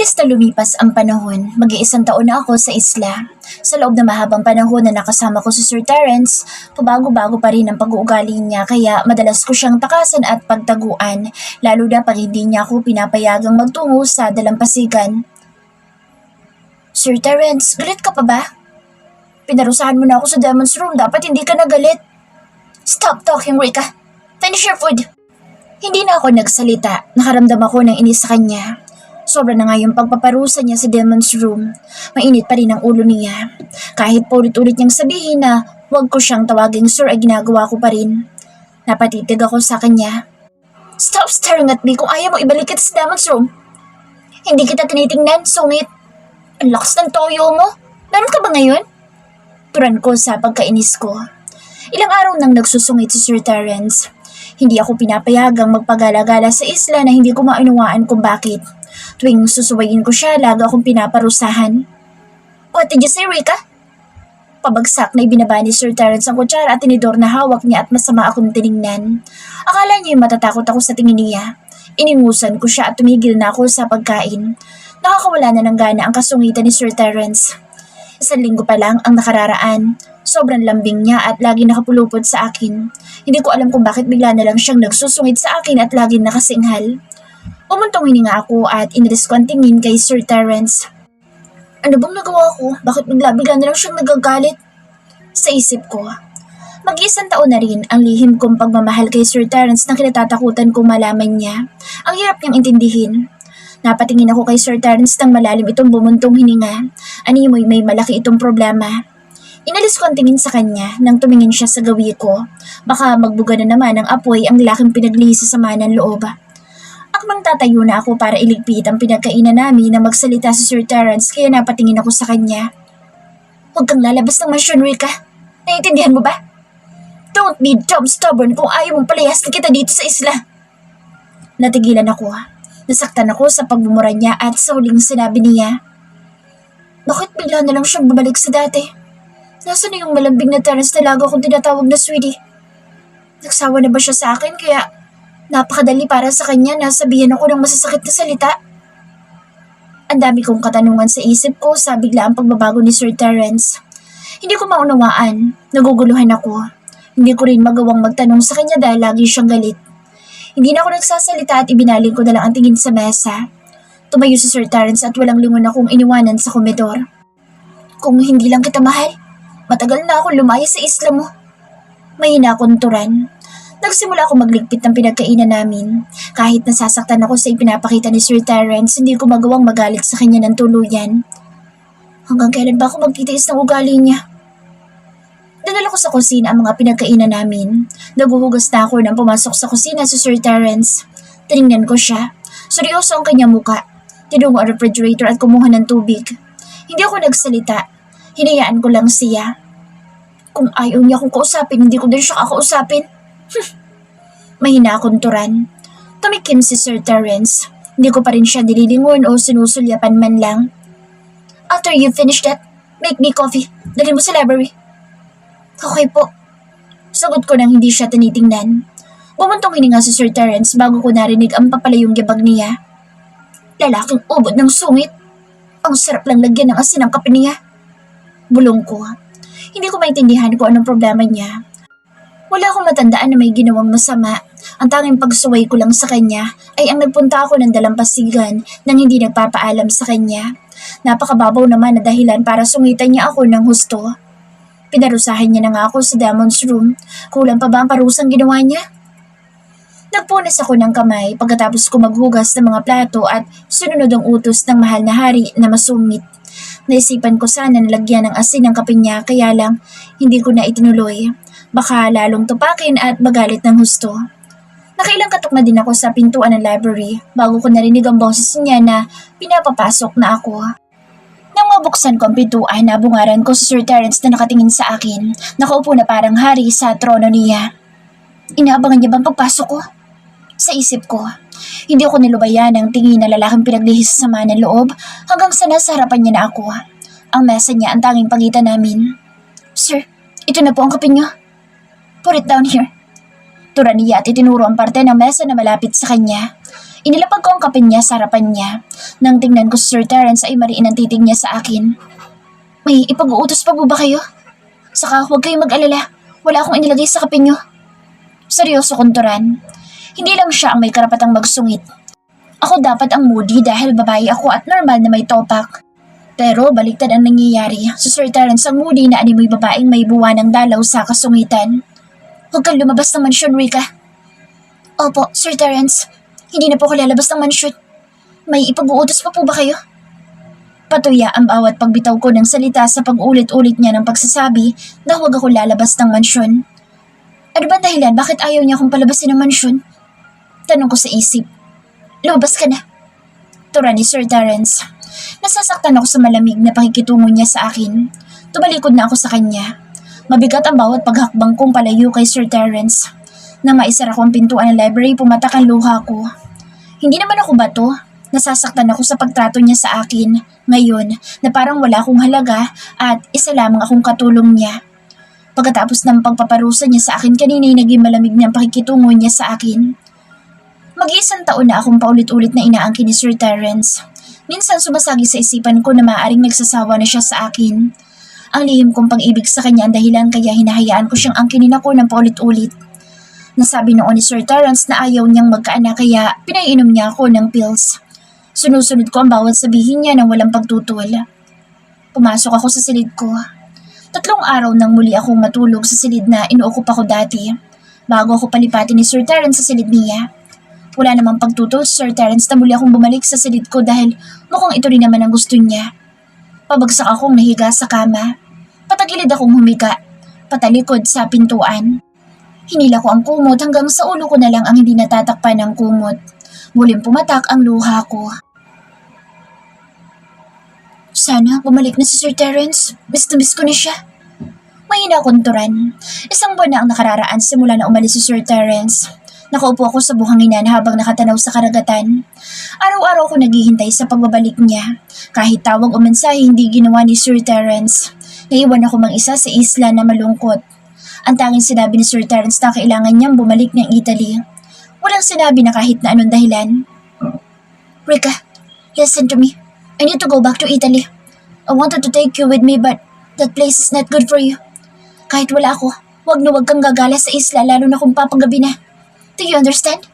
Mabilis na lumipas ang panahon, mag-iisang taon na ako sa isla. Sa loob ng mahabang panahon na nakasama ko si Sir Terence, pabago-bago pa rin ang pag-uugali niya kaya madalas ko siyang takasan at pagtaguan, lalo na pag hindi niya ako pinapayagang magtungo sa dalampasigan. Sir Terence, galit ka pa ba? Pinarusahan mo na ako sa Demon's Room, dapat hindi ka nagalit. Stop talking, Rika. Finish your food. Hindi na ako nagsalita, nakaramdam ako ng inis sa kanya. Sobra na nga yung pagpaparusa niya sa Demon's Room. Mainit pa rin ang ulo niya. Kahit paulit-ulit niyang sabihin na huwag ko siyang tawaging sir ay ginagawa ko pa rin. Napatitig ako sa kanya. Stop staring at me kung ayaw mo ibalik kita sa Demon's Room. Hindi kita tinitingnan, sungit. Ang lakas ng toyo mo. Meron ka ba ngayon? Turan ko sa pagkainis ko. Ilang araw nang nagsusungit si Sir Terence. Hindi ako pinapayagang magpagala-gala sa isla na hindi ko maunawaan kung bakit. Tuwing susuwayin ko siya, lagi akong pinaparusahan. What did you say, Rika? Pabagsak na ibinaba ni Sir Terence ang kutsara at tinidor na hawak niya at masama akong tiningnan. Akala niya yung matatakot ako sa tingin niya. Iningusan ko siya at tumigil na ako sa pagkain. Nakakawala na ng gana ang kasungitan ni Sir Terence. 1 linggo pa lang ang nakararaan. Sobrang lambing niya at lagi nakapulupot sa akin. Hindi ko alam kung bakit bigla na lang siyang nagsusungit sa akin at laging nakasinghal. Umuntong hininga ako at inilis ko ang tingin kay Sir Terence. Ano bang nagawa ko? Bakit bigla na lang siyang nagagalit? Sa isip ko. Mag-1 taon na rin ang lihim kong pagmamahal kay Sir Terence na kinatatakutan kong malaman niya. Ang hirap niyang intindihin. Napatingin ako kay Sir Terence nang malalim itong bumuntong hininga. Animoy may malaki itong problema. Inalis ko ang tingin sa kanya nang tumingin siya sa gawi ko. Baka magbuga na naman ang apoy ang laking pinaglihis sa sama ng loob. Akmang tatayo na ako para iligpit ang pinagkainan namin na magsalita si Sir Terence kaya napatingin ako sa kanya. Huwag kang lalabas ng mansyon, Rika. Naiintindihan mo ba? Don't be dumb stubborn kung ayaw mong palayasin kita dito sa isla. Natigilan ako. Nasaktan ako sa pagmumura niya at sa huling sinabi niya. Bakit bigla na lang siyang bumalik sa dati? Nasaan na yung malambing na Terence na lago akong tinatawag na sweetie? Nagsawa na ba siya sa akin kaya napakadali para sa kanya na sabihan ako ng masasakit na salita? Ang dami kong katanungan sa isip ko sa biglaang pagbabago ni Sir Terence. Hindi ko maunawaan, naguguluhan ako. Hindi ko rin magawang magtanong sa kanya dahil lagi siyang galit. Hindi na ako nagsasalita at ibinaling ko na lang ang tingin sa mesa. Tumayo si Sir Terence at walang lingon akong iniwanan sa komedor. Kung hindi lang kita mahal, matagal na ako lumaya sa isla mo. Mahina akong turan. Nagsimula ako magligpit ng pinagkainan namin. Kahit nasasaktan ako sa ipinapakita ni Sir Terence, hindi ko magawang magalit sa kanya ng tuluyan. Hanggang kailan ba ako magtitiis ng ugali niya? Dinala ko sa kusina ang mga pinagkainan namin. Naguhugas na ako nang pumasok sa kusina si Sir Terence. Tinignan ko siya. Seryoso ang kanyang muka. Tinungo ang refrigerator at kumuha ng tubig. Hindi ako nagsalita. Hinayaan ko lang siya. Kung ayaw niya akong kausapin, hindi ko din siya kakausapin. Mahina akong turan. Tumikim si Sir Terence. Hindi ko pa rin siya nililingon o sinusulyapan man lang. After you finish that, make me coffee. Dalhin mo sa library. Okay po. Sagot ko nang hindi siya tinitingnan. Bumuntong hininga si Sir Terence bago ko narinig ang papalayong gibag niya. Lalaking ubod ng sungit. Ang sarap lang lagyan ng asin ang kape niya. Bulong ko. Hindi ko maintindihan kung anong problema niya. Wala akong matandaan na may ginawang masama. Ang tanging pagsuway ko lang sa kanya ay ang nagpunta ako ng dalampasigan nang hindi nagpapaalam sa kanya. Napakababaw naman na dahilan para sungitan niya ako ng husto. Pinarusahan niya na nga ako sa Demon's Room. Kulang pa ba ang parusang ginawa niya? Nagpunas ako ng kamay pagkatapos ko maghugas ng mga plato at sununod ang utos ng mahal na hari na masungit. Naisipan ko sana nalagyan ng asin ng kape niya kaya lang hindi ko na itinuloy. Baka lalong tupakin at magalit ng husto. Nakailang katok na din ako sa pintuan ng library bago ko narinig ang boses niya na pinapapasok na ako. Nang mabuksan ko ang pintuan, nabungaran ko si Sir Terence na nakatingin sa akin. Nakaupo na parang hari sa trono niya. Inaabangan niya bang pagpasok ko? Sa isip ko, hindi ako nilubayan ng tingin na lalaking pinaglihis sa sama ng loob hanggang sa nasa harapan niya na ako. Ang mesa niya ang tanging pagitan namin. Sir, ito na po ang kape niyo. Put it down here. Tura niya at itinuro ang parte ng mesa na malapit sa kanya. Inilapag ko ang kape niya sa harapan niya. Nang tingnan ko si Sir Terence ay mariin ang titig niya sa akin. May ipag-uutos pa po ba kayo? Saka huwag kayong mag-alala. Wala akong inilagay sa kape niyo. Seryoso kong turan. Hindi lang siya ang may karapatang magsungit. Ako dapat ang moody dahil babae ako at normal na may topak. Pero baliktad ang nangyayari. Si Sir Terence ang moody na animoy babaeng may buwan ng dalaw sa kasungitan. Huwag kang lumabas ng mansyon, Rika. Opo, Sir Terence. Hindi na po ako lalabas ng mansyon. May ipag-uutos pa po ba kayo? Patuya ang bawat pagbitaw ko ng salita sa pag-ulit-ulit niya ng pagsasabi na huwag ako lalabas ng mansyon. Ano ba dahilan bakit ayaw niya akong palabasin ng mansyon? Tanong ko sa isip. Lumabas ka na. Tura ni Sir Terence. Nasasaktan ako sa malamig na pakikitungo niya sa akin. Tumalikod na ako sa kanya. Mabigat ang bawat paghakbang kong palayo kay Sir Terence. Nang maisara ko ang pintuan ng library, pumatak ang luha ko. Hindi naman ako bato. Nasasaktan ako sa pagtrato niya sa akin. Ngayon, na parang wala akong halaga at isa lamang akong katulong niya. Pagkatapos ng pagpaparusa niya sa akin, kanina ay naging malamig na ang pakikitungo niya sa akin. Mag-iisang taon na akong paulit-ulit na inaangkin ni Sir Terence. Minsan sumasagi sa isipan ko na maaaring nagsasawa na siya sa akin. Ang lihim kong pag-ibig sa kanya ang dahilan kaya hinahayaan ko siyang angkinin ako ng paulit-ulit. Nasabi noon ni Sir Terence na ayaw niyang magkaanak kaya pinaiinom niya ako ng pills. Sinusunod ko ang bawat sabihin niya ng walang pagtutol. Pumasok ako sa silid ko. 3 araw nang muli akong matulog sa silid na inuukup ako dati. Bago ako palipatin ni Sir Terence sa silid niya. Wala namang pagtutol si Sir Terence na muli akong bumalik sa silid ko dahil mukhang ito rin naman ang gusto niya. Pabagsak akong nahiga sa kama. Patagilid akong humiga. Patalikod sa pintuan. Hinila ko ang kumot hanggang sa ulo ko na lang ang hindi natatakpan ng kumot. Muling pumatak ang luha ko. Sana bumalik na si Sir Terence. Miss na miss ko na siya. Mahina akong turan. 1 buwan na ang nakararaan simula na umalis si Sir Terence. Nakaupo ako sa buhanginan habang nakatanaw sa karagatan. Araw-araw ako naghihintay sa pagbabalik niya. Kahit tawag o mensahe hindi ginawa ni Sir Terence. Naiwan ako mag-isa sa isla na malungkot. Ang tanging sinabi ni Sir Terence na kailangan niyang bumalik ng Italy. Walang sinabi na kahit na anong dahilan. Rika, listen to me. I need to go back to Italy. I wanted to take you with me but that place is not good for you. Kahit wala ako, wag na wag kang gagala sa isla lalo na kung papagabi na. Do you understand?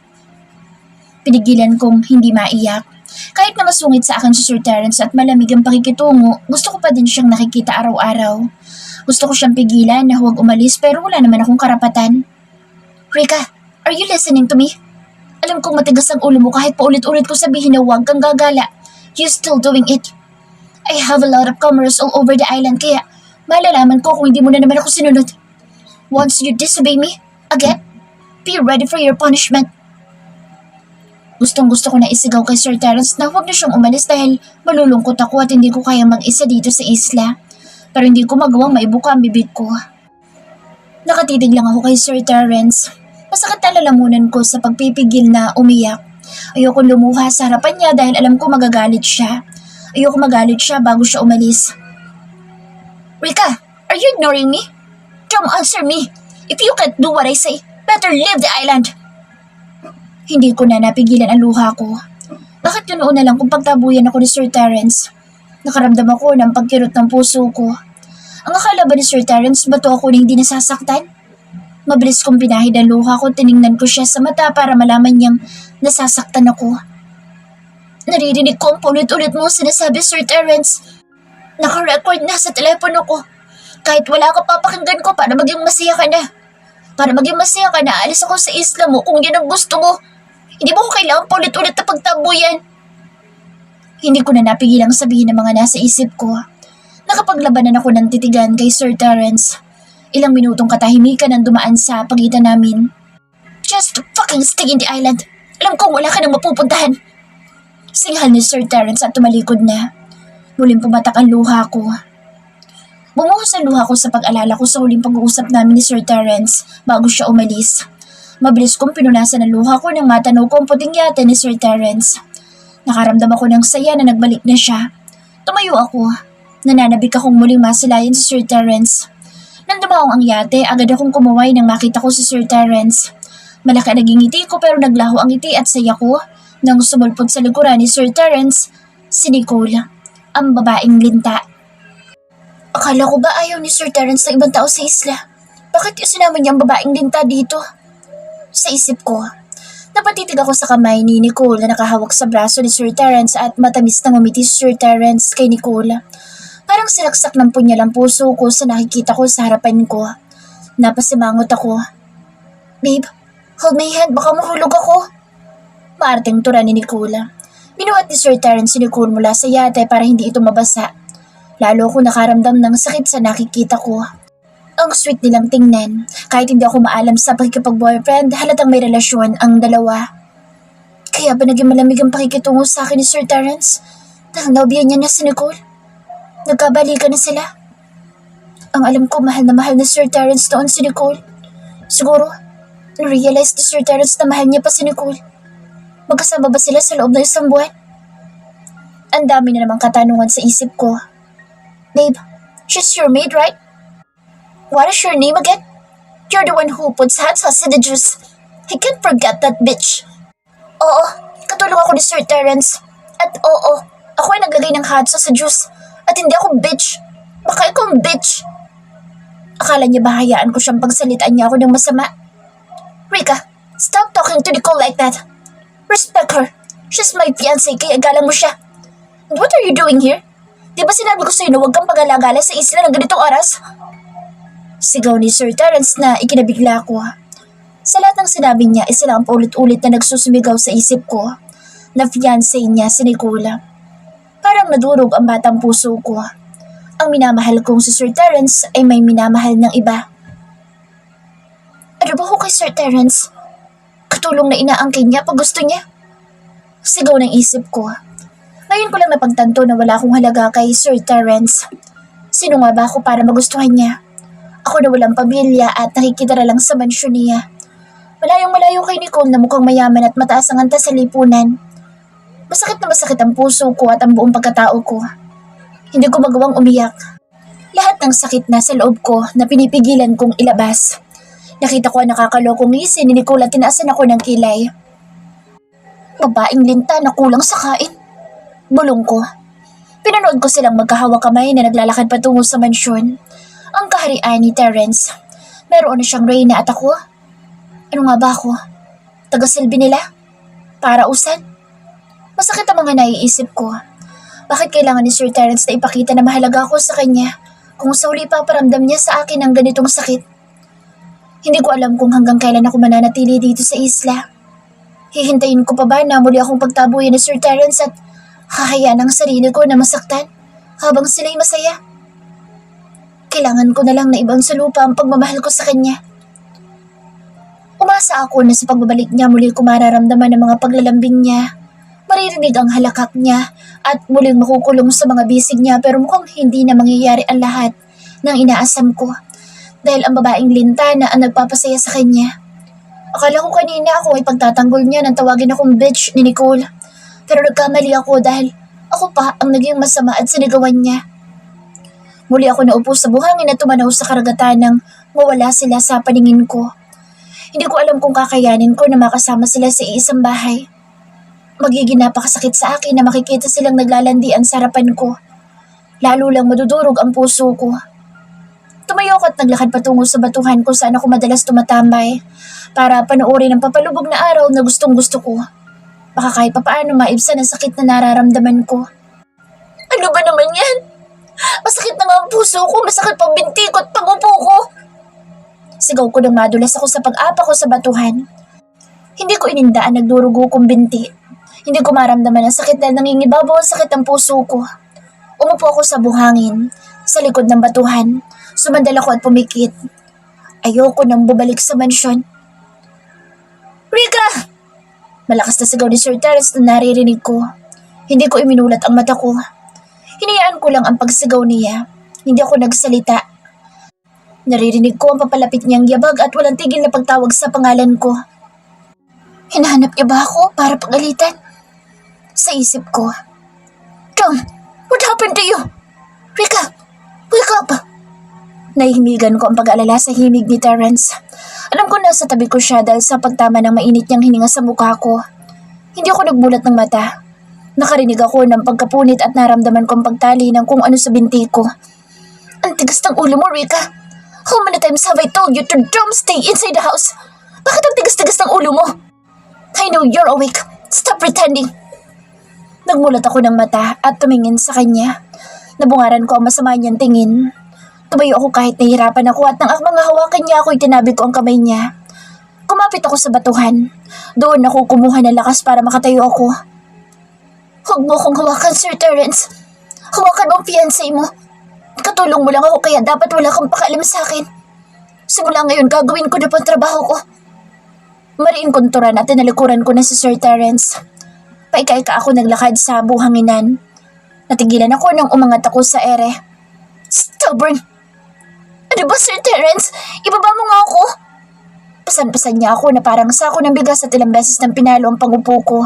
Pinigilan kong hindi maiyak. Kahit na masungit sa akin si Sir Terence at malamig ang pakikitungo, gusto ko pa din siyang nakikita araw-araw. Gusto ko siyang pigilan na huwag umalis pero wala naman akong karapatan. Rika, are you listening to me? Alam kong matigas ang ulo mo kahit paulit-ulit ko sabihin na huwag kang gagala. You're still doing it. I have a lot of cameras all over the island kaya malalaman ko kung hindi mo na naman ako sinunod. Once you disobey me, again, be ready for your punishment. Gustong-gusto ko na isigaw kay Sir Terence na huwag na siyang umalis dahil malulungkot ako at hindi ko kayang mag-isa dito sa isla. Pero hindi ko magawang maibuka ang bibig ko. Nakatitig lang ako kay Sir Terence. Masakit na lalamunan ko sa pagpipigil na umiyak. Ayoko lumuha sa harapan niya dahil alam ko magagalit siya. Ayoko magalit siya bago siya umalis. Rika, are you ignoring me? Don't answer me. If you can't do what I say, better leave the island. Hindi ko na napigilan ang luha ko. Bakit yun noon na lang kung pagtabuyan ako ni Sir Terence? Nakaramdam ako ng pagkirot ng puso ko. Ang akala ba ni Sir Terence bato ako na hindi nasasaktan? Mabilis kong pinahid ang luha ko, tiningnan ko siya sa mata para malaman niyang nasasaktan ako. Naririnig ko ang paulit-ulit mo sinasabi, Sir Terence. Naka-record na sa telepono ko. Kahit wala ka papakinggan ko para maging masaya ka na. Para maging masaya ka na, alis ako sa isla mo kung yan ang gusto mo. Hindi mo ko kailangan paulit-ulit na pagtabuyan. Hindi ko na napigilang sabihin ang mga nasa isip ko. Nakapaglabanan ako ng titigan kay Sir Terence. Ilang minutong katahimikan ang dumaan sa pagitan namin. Just fucking stay in the island. Alam kong wala ka nang mapupuntahan. Singhal ni Sir Terence at tumalikod na. Muling pumatak ang luha ko. Bumuhos ang luha ko sa pag-alala ko sa huling pag-uusap namin ni Sir Terence bago siya umalis. Mabilis kong pinunasan ang luha ko nang matanaw ko ang puting yate ni Sir Terence. Nakaramdam ako ng saya na nagbalik na siya. Tumayo ako. Nananabik akong muling masilayan si Sir Terence. Nang dumaong ang yate, agad akong kumaway nang makita ko si Sir Terence. Malaki naging ngiti ko pero naglaho ang ngiti at saya ko Nang sumulpot sa likuran ni Sir Terence, si Nicole, ang babaeng linta. Akala ko ba ayaw ni Sir Terence ng ibang tao sa isla? Bakit isinama niya ang babaeng linta dito? Sa isip ko, napatitig ako sa kamay ni Nicole na nakahawak sa braso ni Sir Terence at matamis na ngumiti si Sir Terence kay Nicole. Parang silaksak ng punyal ang puso ko sa nakikita ko sa harapan ko. Napasimangot ako. Babe, hold my hand, baka mahulog ako. Maarteng tura ni Nicole. Binuhat ni Sir Terence si Nicole mula sa yate para hindi ito mabasa. Lalo ko nakaramdam ng sakit sa nakikita ko. Ang sweet nilang tingnan. Kahit hindi ako maalam sa pakikipag-boyfriend, halatang may relasyon ang dalawa. Kaya ba naging malamig ang pakikitungo sa akin ni Sir Terence? Dahil naubyan niya na si Nicole? Nagkabalikan na sila? Ang alam ko, mahal na Sir Terence noon si Nicole. Siguro, na-realize ni Sir Terence na mahal niya pa si Nicole. Magkasama ba sila sa loob ng isang buwan? Ang dami na namang katanungan sa isip ko. Babe, she's your maid, right? What is your name again? You're the one who puts hot sauce in the juice. I can't forget that bitch. Oo, katulong ako ni Sir Terence. At oo, ako ay naglagay ng hot sauce sa juice. At hindi ako bitch. Baka ikaw ang bitch. Akala niya ba hayaan ko siyang pagsalitaan niya ako ng masama? Rika, stop talking to Nicole like that. Respect her. She's my fiancé, kaya galang mo siya. And what are you doing here? Di ba sinabi ko sa'yo na huwag kang pag-alagala sa isla ng ganitong oras? Sigaw ni Sir Terence na ikinabigla ko. Sa lahat ng sinabi niya, isa lang paulit-ulit na nagsusumigaw sa isip ko na fiancé niya si Nicola. Parang nadurog ang batang puso ko. Ang minamahal kong si Sir Terence ay may minamahal ng iba. Ano ba ko kay Sir Terence? Katulong na inaangkin niya pag gusto niya. Sigaw ng isip ko. Ngayon ko lang napagtanto na wala akong halaga kay Sir Terence. Sino nga ba ako para magustuhan niya? Ako na walang pamilya at nakikitira lang sa mansyon niya. Malayong-malayo kay Nicole na mukhang mayaman at mataas ang antas sa lipunan. Masakit na masakit ang puso ko at ang buong pagkatao ko. Hindi ko magawang umiyak. Lahat ng sakit na sa loob ko na pinipigilan kong ilabas. Nakita ko ang nakakalokong ngisi ni Nicole at tinaasan ako ng kilay. Babaeng linta na kulang sa kain. Bulong ko. Pinanood ko silang magkahawak kamay na naglalakad patungo sa mansyon. Ang kaharian ni Terence. Meron na siyang reyna at ako. Ano nga ba ako? Taga-silbi nila? Para usan? Masakit ang mga naiisip ko. Bakit kailangan ni Sir Terence na ipakita na mahalaga ako sa kanya kung sa huli paparamdam niya sa akin ang ganitong sakit? Hindi ko alam kung hanggang kailan ako mananatili dito sa isla. Hihintayin ko pa ba na muli akong pagtabuyan ni Sir Terence at hahayaan ang sarili ko na masaktan habang sila'y masaya? Kailangan ko na lang na ibang sa lupa ang pagmamahal ko sa kanya. Umasa ako na sa pagbabalik niya muli ko mararamdaman ang mga paglalambing niya. Maririnig ang halakak niya at muling makukulong sa mga bisig niya pero mukhang hindi na mangyayari ang lahat ng inaasam ko dahil ang babaeng linta na ang nagpapasaya sa kanya. Akala ko kanina ako ay pagtatanggol niya nang tawagin akong bitch ni Nicole. Pero nagkamali ako dahil ako pa ang naging masama at sinigawan niya. Muli ako naupo sa buhangin at tumanaw sa karagatan nang mawala sila sa paningin ko. Hindi ko alam kung kakayanin ko na makasama sila sa isang bahay. Magiging napakasakit sa akin na makikita silang naglalandian sa harapan ko. Lalo lang madudurog ang puso ko. Tumayo ako at naglakad patungo sa batuhan kung saan ako madalas tumatambay para panoorin ang papalubog na araw na gustong gusto ko. Baka kahit papaano maibsan ang sakit na nararamdaman ko. Ano ba naman yan? Masakit na nga ang puso ko, masakit pang binti ko at pangupo ko. Sigaw ko nang madulas ako sa pag-apa ko sa batuhan. Hindi ko inindaan nagdurugo kong binti. Hindi ko maramdaman ang sakit dahil nangingibabaw ang sakit ng puso ko. Umupo ako sa buhangin, sa likod ng batuhan. Sumandal ako at pumikit. Ayoko nang bumalik sa mansyon. Rika! Malakas na sigaw ni Sir Terence na naririnig ko. Hindi ko iminulat ang mata ko. Hinayaan ko lang ang pagsigaw niya. Hindi ako nagsalita. Naririnig ko ang papalapit niyang yabag at walang tigil na pagtawag sa pangalan ko. Hinahanap niya ba ako para pagalitan? Sa isip ko. Tom, what happened to you? Rika, wake up! Nahihimigan ko ang pag-aalala sa himig ni Terence. Alam ko na sa tabi ko siya dahil sa pagtama ng mainit niyang hininga sa mukha ko. Hindi ako nagmulat ng mata. Nakarinig ako ng pagkapunit at naramdaman kong pagtali ng kung ano sa binti ko. Ang tigas ng ulo mo, Rika. How many times have I told you to don't stay inside the house? Bakit ang tigas-tigas ng ulo mo? I know you're awake. Stop pretending. Nagmulat ako ng mata at tumingin sa kanya. Nabungaran ko ang masama niyang tingin. Tumayo ako kahit nahihirapan ako at nang mga hawakan niya ako itinabi ko ang kamay niya. Kumapit ako sa batuhan. Doon ako kumuha ng lakas para makatayo ako. Huwag mo akong hawakan, Sir Terence. Hawakan mo ang fiancé mo. Katulong mo lang ako kaya dapat wala kang pakialam sa akin. Simula ngayon gagawin ko na po ang trabaho ko. Mariin kunturan at tinalikuran ko na si Sir Terence. Paika-ika ako naglakad sa buhanginan. Natigilan ako nang umangat ako sa ere. Stubborn! Ano ba, Sir Terence? Ibaba mo nga ako! Pasan-pasan niya ako na parang sako ng bigas at ilang beses nang pinalo ang pangupo ko.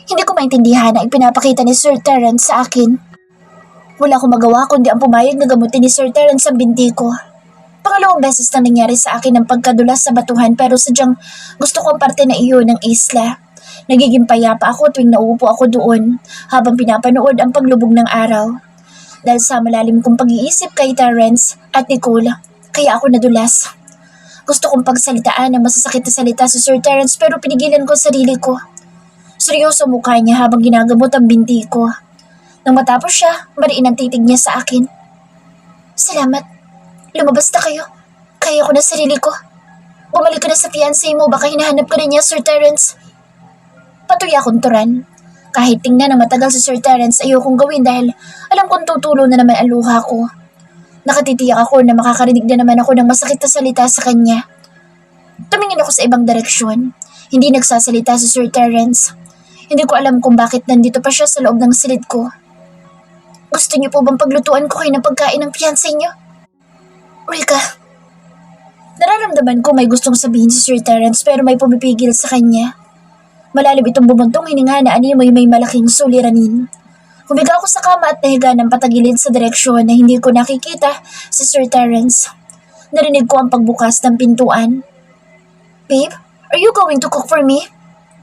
Hindi ko maintindihan ang ipinapakita ni Sir Terence sa akin. Wala akong magawa kundi ang pumayag na gamutin ni Sir Terence ang binti ko. Pangalawang beses na nangyari sa akin ang pagkadulas sa batuhan pero sadyang gusto ko ang parte na iyon ng isla. Nagiging payapa ako tuwing nauupo ako doon habang pinapanood ang paglubog ng araw. Dahil sa malalim kong pag-iisip kay Terence at Nicole, kaya ako nadulas. Gusto kong pagsalitaan ng masasakit na salita si Sir Terence pero pinigilan ko ang sarili ko. Seryoso ang mukha niya habang ginagamot ang binti ko. Nang matapos siya, mariin ang titig niya sa akin. Salamat. Lumabas na kayo. Kaya ko na sarili ko. Bumalik ka na sa fiancé mo, baka hinahanap ka na niya, Sir Terence. Patuloy akong turan. Kahit tingnan na matagal si Sir Terence, ayokong gawin dahil alam kong tutulo na naman ang luha ko. Nakatitiyak ako na makakarinig na naman ako ng masakit na salita sa kanya. Tumingin ako sa ibang direksyon. Hindi nagsasalita si Sir Terence. Hindi ko alam kung bakit nandito pa siya sa loob ng silid ko. Gusto niyo po bang paglutuan ko kayo ng pagkain ng fiancé niyo? Rika, nararamdaman ko may gustong sabihin si Sir Terence pero may pumipigil sa kanya. Malalim itong bumuntong hininga na animoy may malaking suliranin. Humiga ako sa kama at nahiga ng patagilid sa direksyon na hindi ko nakikita si Sir Terence. Narinig ko ang pagbukas ng pintuan. Babe, are you going to cook for me?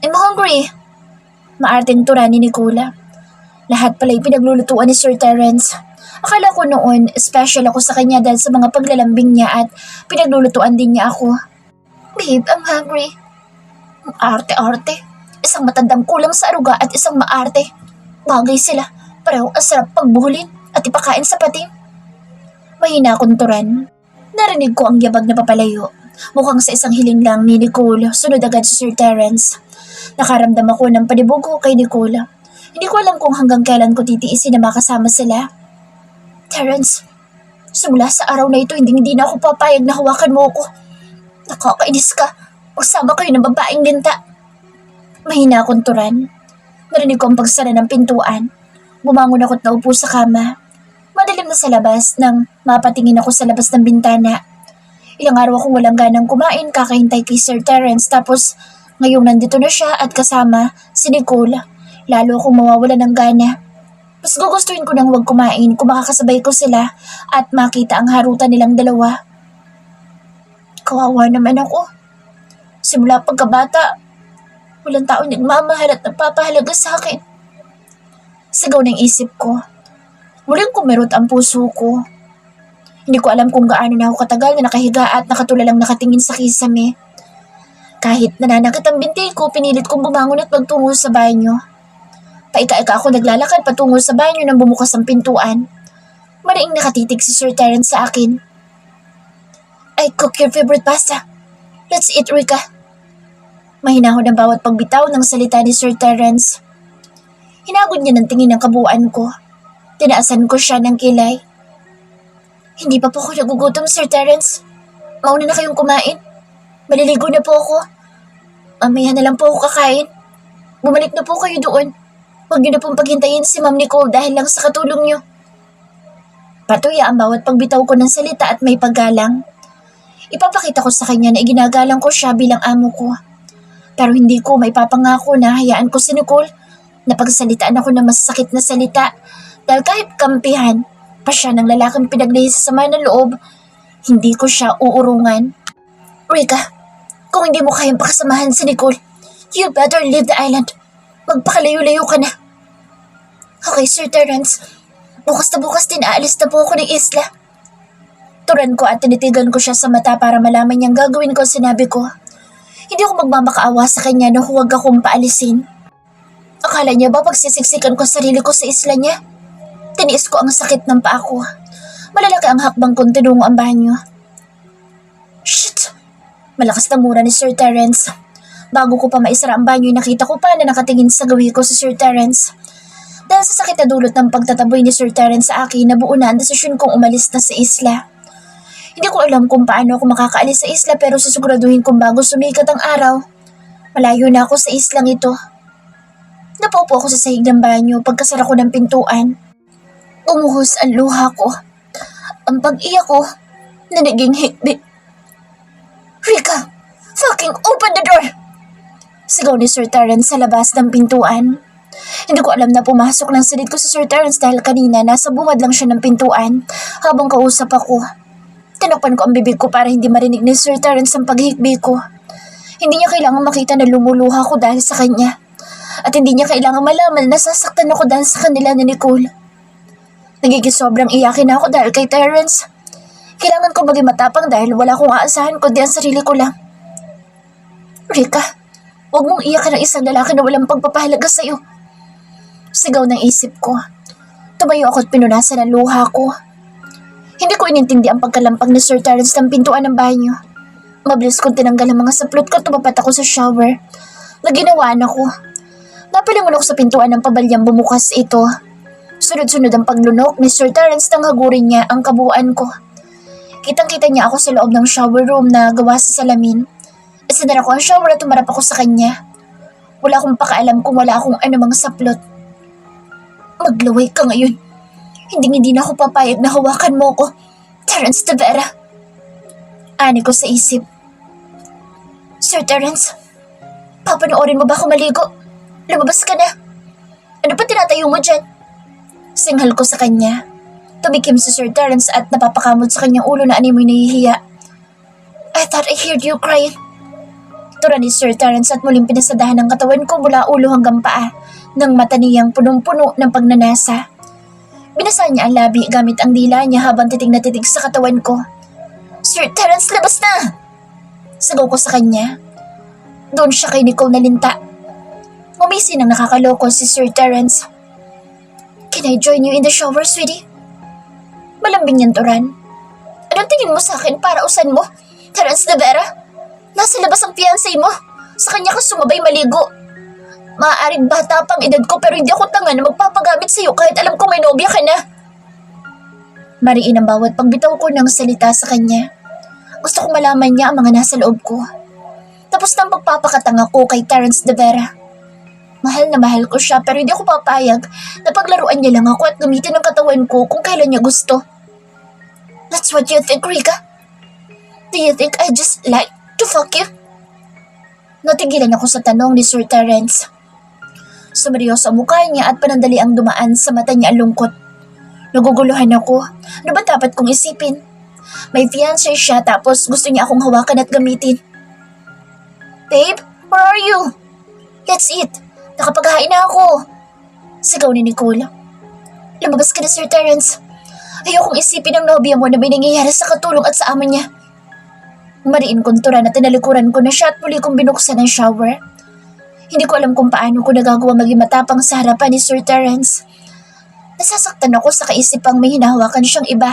I'm hungry. Maarteng tura ni Nicola. Lahat pala'y pinaglulutuan ni Sir Terence. Akala ko noon, special ako sa kanya dahil sa mga paglalambing niya at pinaglulutuan din niya ako. Babe, I'm hungry. Ang arte-arte. Isang matandang kulang sa aruga at isang maarte. Bagay sila. Pareho ang sarap pagbuhulin at ipakain sa pating. Mahina akong turan. Narinig ko ang yabag na papalayo. Mukhang sa isang hiling lang ni Nicole, sunod agad si Sir Terence. Nakaramdam ako ng panibugo kay Nicole. Hindi ko alam kung hanggang kailan ko titiisin na makasama sila. Terence, simula sa araw na ito hindi na ako papayag na hawakan mo ako. Nakakainis ka. Magsama kayo ng babaeng linta. Mahina akong turan. Narinig ko ang pagsara ng pintuan. Bumangon ako't naupo sa kama. Madilim na sa labas nang mapatingin ako sa labas ng bintana. Ilang araw akong walang ganang kumain kakahintay kay Sir Terence tapos ngayong nandito na siya at kasama si Nicole. Lalo akong mawawala ng gana. Mas gugustuhin ko nang huwag kumain kung makakasabay ko sila at makita ang harutan nilang dalawa. Kawawa naman ako. Simula pagkabata, walang taong nagmamahal at nagpapahalaga sa akin. Sigaw ng isip ko. Muling kumirot ang puso ko. Hindi ko alam kung gaano na ako katagal na nakahiga at nakatulalang nakatingin sa kisame. Kahit nananakit ang binti ko, pinilit kong bumangon at magtungo sa banyo. Paika-ika ako naglalakad patungo sa banyo nang bumukas ang pintuan. Mariing nakatitig si Sir Terence sa akin. I cook your favorite pasta. Let's eat, Rika. Mahinahon ang bawat pagbitaw ng salita ni Sir Terence. Hinagod niya ng tingin ang kabuuan ko. Tinaasan ko siya ng kilay. Hindi pa po ako nagugutom, Sir Terence. Mauna na kayong kumain. Maliligo na po ako. Mamaya na lang po ako kakain. Bumalik na po kayo doon. Huwag niyo na pong paghintayin si Ma'am Nicole dahil lang sa katulong niyo. Patuya ang bawat pagbitaw ko ng salita at may paggalang. Ipapakita ko sa kanya na iginagalang ko siya bilang amo ko. Pero hindi ko may papangako na hayaan ko si Nicole na pagsalitaan ako ng masasakit na salita dahil kahit kampihan pa siya ng lalaking pinaglihis sa sama ng loob, hindi ko siya uurungan. Rika, kung hindi mo kayang pakasamahan si Nicole, You better leave the island. Magpakalayo-layo ka na. Okay, Sir Terence. Bukas na bukas din aalis na po ako ng isla. Turan ko at tinitigan ko siya sa mata para malaman niyang gagawin ko sinabi ko. Hindi ako magmamakaawa sa kanya na huwag akong paalisin. Akala niya ba pagsisiksikan ko sarili ko sa isla niya? Tiniis ko ang sakit ng paa ko. Malalaki ang hakbang kong tinungo ang banyo. Shit! Malakas na mura ni Sir Terence. Bago ko pa maisara ang banyo, nakita ko pa na nakatingin sa gawi ko si Sir Terence. Dahil sa sakit na dulot ng pagtataboy ni Sir Terence sa akin, nabuo na ang desisyon kong umalis na sa isla. Hindi ko alam kung paano ako makakaalis sa isla pero sisiguraduhin kong bago sumikat ang araw. Malayo na ako sa islang ito. Napaupo ako sa sahig ng banyo pagkasara ko ng pintuan. Umuhos ang luha ko. Ang pag-iyak ko na naging hikbi. Rika! Fucking open the door! Sigaw ni Sir Terence sa labas ng pintuan. Hindi ko alam na pumasok ng silid ko si Sir Terence dahil kanina nasa bungad lang siya ng pintuan habang kausap ako. Tinakpan ko ang bibig ko para hindi marinig ni Sir Terence ang paghihikbi ko. Hindi niya kailangang makita na lumuluha ko dahil sa kanya. At hindi niya kailangang malaman na nasasaktan ako dahil sa kanila ni Nicole. Nagiging sobrang iyakin ako dahil kay Terence. Kailangan ko maging matapang dahil wala akong aasahan kundi ang sarili ko lang. Rika, huwag mong iyakan ng isang lalaki na walang pagpapahalaga sa'yo. Sigaw ng isip ko. Tumayo ako at pinunasan ang luha ko. Hindi ko inintindi ang pagkalampag ni Sir Terence ng pintuan ng banyo. Mabilis kong tinanggal ang mga saplot ko at tumapat ako sa shower. Naginawaan ako. Napalingon ako sa pintuan ng pabalyang bumukas ito. Sunod-sunod ang paglunok ni Sir Terence nang hagurin niya ang kabuuan ko. Kitang-kita niya ako sa loob ng shower room na gawa sa salamin. Isinara ko ang shower at tumarap ako sa kanya. Wala akong pakaalam kung wala akong anumang saplot. Maglaway ka ngayon. Hindi na ako papayag na hawakan mo ko, Terence de Vera. Ani ko sa isip. Sir Terence, papanoorin mo ba ako maligo? Lumabas ka na. Ano pa tinatayo mo dyan? Singhal ko sa kanya. Tumikim si Sir Terence at napapakamot sa kanyang ulo na animoy nahihiya. I thought I heard you crying. Tura ni Sir Terence at muling pinasadahan ng katawan ko mula ulo hanggang paa ng mata niyang punong-puno ng pagnanasa. Binasa niya ang labi gamit ang dila niya habang titig na titig sa katawan ko. Sir Terence, labas na! Sigaw ko sa kanya. Doon siya kay Nicole nalinta. Umisi nang nakakaloko si Sir Terence. Can I join you in the shower, sweetie? Malambing niyang turan. Anong tingin mo sa akin para usan mo, Terence de Vera? Nasa labas ang fiancé mo. Sa kanya ka sumabay maligo. Maaaring bata pang edad ko pero hindi ako tanga na magpapagamit sa'yo kahit alam ko may nobya ka na. Mariin ang bawat pagbitaw ko ng salita sa kanya. Gusto ko malaman niya ang mga nasa loob ko. Tapos na ang pagpapakatanga ko kay Terence de Vera. Mahal na mahal ko siya pero hindi ako papayag na paglaruan niya lang ako at gamitin ang katawan ko kung kailan niya gusto. That's what you think, Rika? Do you think I just like to fuck you? Natigilan ako sa tanong ni Sir Terence. Sumeryoso ang mukha niya at panandali ang dumaan sa mata niya ang lungkot. Naguguluhan ako. Ano ba dapat kong isipin? May fiancé siya tapos gusto niya akong hawakan at gamitin. Babe, where are you? Let's eat. Nakapaghain na ako. Sigaw ni Nicole. Lumabas ka na, Sir Terence. Ayokong isipin ang nobya mo na may nangyayari sa katulong at sa ama niya. Mariin kong tura na tinalikuran ko na siya at muli kong binuksan ang shower. Hindi ko alam kung paano ko nagagawa maging matapang sa harapan ni Sir Terence. Nasasaktan ako sa kaisipang may hinahawakan siyang iba.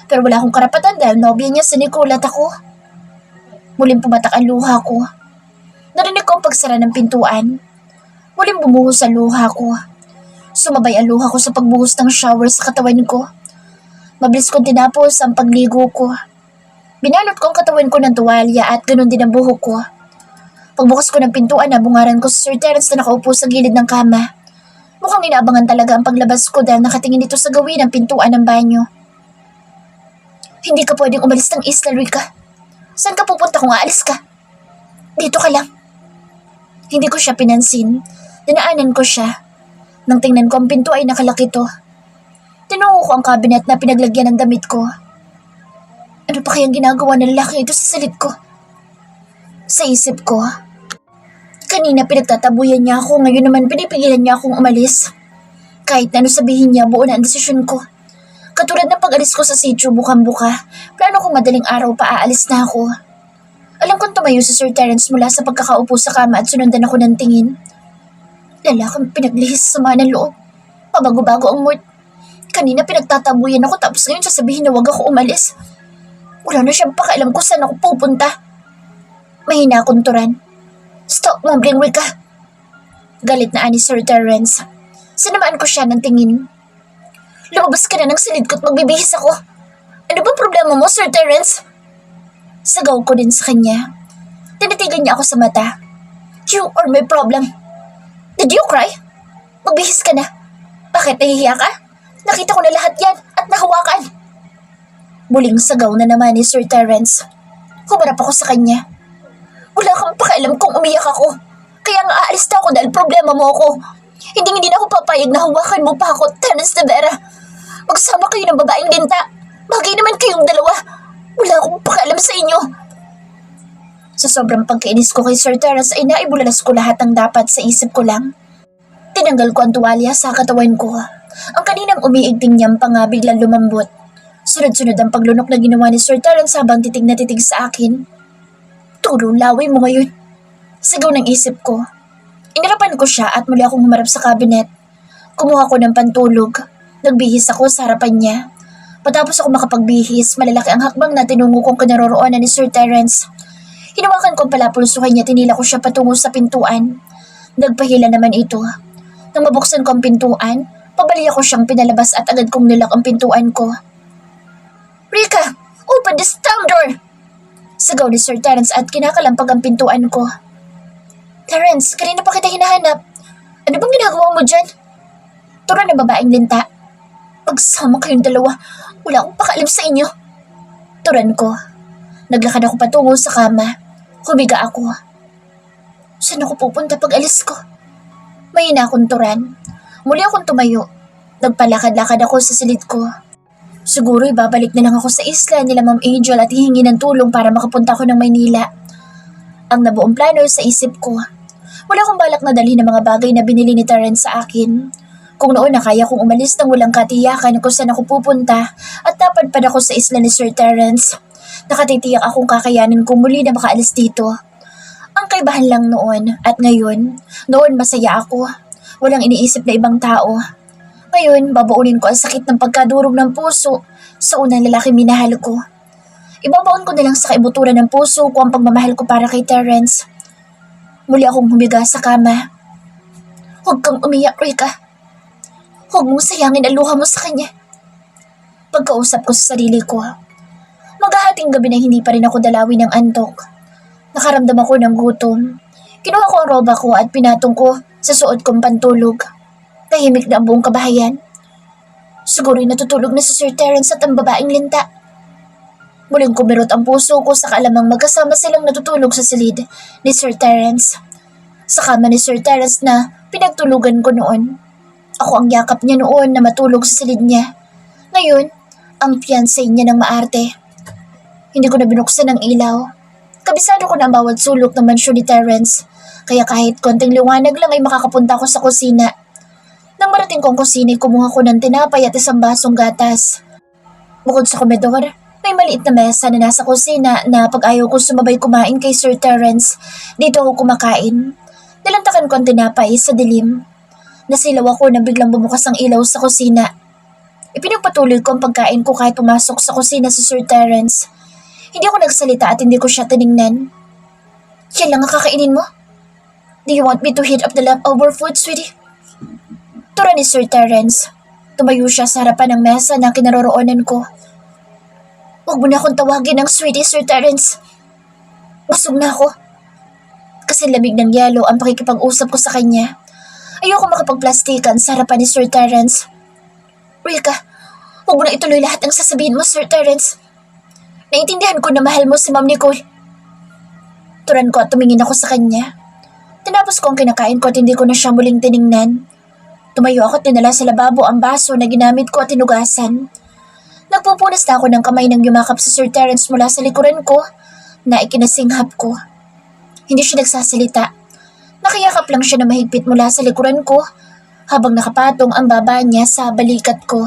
Pero wala akong karapatan dahil nobya niya si Nicole at ako. Muling pumatak ang luha ko. Narinig ko ang pagsara ng pintuan. Muling bumuhos ang luha ko. Sumabay ang luha ko sa pagbuhos ng shower sa katawan ko. Mabilis kong tinapos ang pagligo ko. Binalot ko ang katawan ko ng tuwalya at ganun din ang buhok ko. Pagbukas ko ng pintuan, nabungaran ko si Sir Terence na nakaupo sa gilid ng kama. Mukhang inaabangan talaga ang paglabas ko dahil nakatingin ito sa gawin ng pintuan ng banyo. Hindi ka pwedeng umalis ng isla, Rika. Saan ka pupunta kung aalis ka? Dito ka lang. Hindi ko siya pinansin. Dinaanan ko siya. Nang tingnan ko ang pinto ay nakalaki to. Tinungo ko ang cabinet na pinaglagyan ng damit ko. Ano pa kayang ginagawa ng lalaki ito sa silid ko? Sa isip ko, Kanina pinagtatabuyan niya ako, ngayon naman pinipigilan niya akong umalis. Kahit na ano sabihin niya, buo na ang desisyon ko. Katulad ng pag-alis ko sa sitio bukang-buka, plano kong madaling araw pa aalis na ako. Alam kong tumayo si Sir Terence mula sa pagkakaupo sa kama at sunundan ako ng tingin. Lalakang pinaglihis sa sama ng loob. Pabago-bago ang mood. Kanina pinagtatabuyan ako tapos ngayon sasabihin na wag ako umalis. Wala na siyang pakialam kung saan ako pupunta. Mahina akong turan. Stop, mumbling Rika. Galit na ani Sir Terence. Sinamaan ko siya ng tingin. Lumabas ka na ng silid ko at magbibihis ako. Ano bang problema mo, Sir Terence? Sagaw ko din sa kanya. Tinitigan niya ako sa mata. You are my problem. Did you cry? Magbihis ka na. Bakit nahihiya ka? Nakita ko na lahat yan at nahawakan. Muling sagaw na naman ni Sir Terence. Humarap ako sa kanya. Wala kang pakialam kung umiyak ako. Kaya nga aalis na ako dahil problema mo ako. Hindi na ako papayag na hawakan mo pa ako, Terence de Vera. Magsama kayo ng babaeng linta. Bagay naman kayong dalawa. Wala akong pakialam sa inyo. Sa sobrang pagkainis ko kay Sir Terence ay naibulalas ko lahat ng dapat sa isip ko lang. Tinanggal ko ang tuwalya sa katawan ko. Ang kaninang umiigting niyang panga biglang lumambot. Sunod-sunod ang paglunok na ginawa ni Sir Terence habang titig na titig sa akin. Tulo, laway mo ngayon. Sigaw ng isip ko. Inarapan ko siya at muli akong humarap sa kabinet. Kumuha ko ng pantulog. Nagbihis ako sa harapan niya. Patapos ako makapagbihis, malalaki ang hakbang na tinungo kong kinaroroonan ni Sir Terence. Hinawakan ko ang palapulsuhan niya, tinila ko siya patungo sa pintuan. Nagpahila naman ito. Nang mabuksan ko ang pintuan, pabaliya ko siyang pinalabas at agad kong nilak ang pintuan ko. Rika, open this damn door! Sigaw ni Sir Terence at kinakalampag ang pintuan ko. Terence, kanina pa kita hinahanap. Ano bang ginagawa mo dyan? Tura na babaeng linta. Pagsama kayong dalawa, wala akong pakalim sa inyo. Turan ko. Naglakad ako patungo sa kama. Humiga ako. Saan ako pupunta pag alis ko? Mahina akong turan. Muli akong tumayo. Nagpalakad-lakad ako sa silid ko. Siguro ibabalik na lang ako sa isla nila Ma'am Angel at hihingi ng tulong para makapunta ako ng Maynila. Ang nabuong plano sa isip ko. Wala akong balak na dalhin ng mga bagay na binili ni Terence sa akin. Kung noon na kaya kong umalis nang walang katiyakan kung saan ako pupunta at napadpad ako sa isla ni Sir Terence. Nakatitiyak akong kakayanin kong muli na makaalis dito. Ang kaibahan lang noon at ngayon, noon masaya ako. Walang iniisip na ibang tao. Ngayon, babaunin ko ang sakit ng pagkadurog ng puso sa unang lalaki minahal ko. Ibabaon ko na lang sa kaibuturan ng puso ko ang pagmamahal ko para kay Terence. Muli akong humiga sa kama. Huwag kang umiyak, Rika. Huwag mong sayangin ang luha mo sa kanya. Pagkausap ko sa sarili ko. Maghahating gabi na hindi pa rin ako dalawin ng antok. Nakaramdam ako ng gutom. Kinuha ko ang roba ko at pinatong ko sa suot kong pantulog. Tahimik na ang buong kabahayan. Siguro'y natutulog na si Sir Terence at ang babaeng linta. Muling kumirot ang puso ko sa kaalamang magkasama silang natutulog sa silid ni Sir Terence. Sa kama ni Sir Terence na pinagtulugan ko noon. Ako ang yakap niya noon na matulog sa silid niya. Ngayon, ang fiancé niya ng maarte. Hindi ko na binuksan ang ilaw. Kabisado ko na ang bawat sulok ng mansyon ni Terence. Kaya kahit konting liwanag lang ay makakapunta ko sa kusina. Nang marating kong kusina, kumuha ko ng tinapay at isang basong gatas. Bukod sa komedor, may maliit na mesa na nasa kusina na pag ayaw ko sumabay kumain kay Sir Terence, dito ako kumakain. Nilantakan ko ang tinapay sa dilim. Nasilaw ako na biglang bumukas ang ilaw sa kusina. Ipinagpatuloy ko ang pagkain ko kahit pumasok sa kusina si Sir Terence. Hindi ako nagsalita at hindi ko siya tiningnan. Yan lang ang kakainin mo? Do you want me to heat up the leftover food, sweetie? Tura ni Sir Terence. Tumayo siya sa harapan ng mesa na kinaroroonan ko. Huwag mo na akong tawagin ng sweetie, Sir Terence. Busog na ako. Kasi lamig ng yelo ang pakikipag-usap ko sa kanya. Ayoko makapagplastikan sa harapan ni Sir Terence. Rika, huwag mo na ituloy lahat ng sasabihin mo, Sir Terence. Naintindihan ko na mahal mo si Ma'am Nicole. Turan ko at tumingin ako sa kanya. Tinapos ko ang kinakain ko at hindi ko na siya muling tiningnan. Tumayo ako at dinala sa lababo ang baso na ginamit ko at tinugasan. Nagpupunas na ako ng kamay nang yumakap si Sir Terence mula sa likuran ko na ikinasinghap ko. Hindi siya nagsasalita. Nakiyakap lang siya na mahigpit mula sa likuran ko, habang nakapatong ang baba niya sa balikat ko.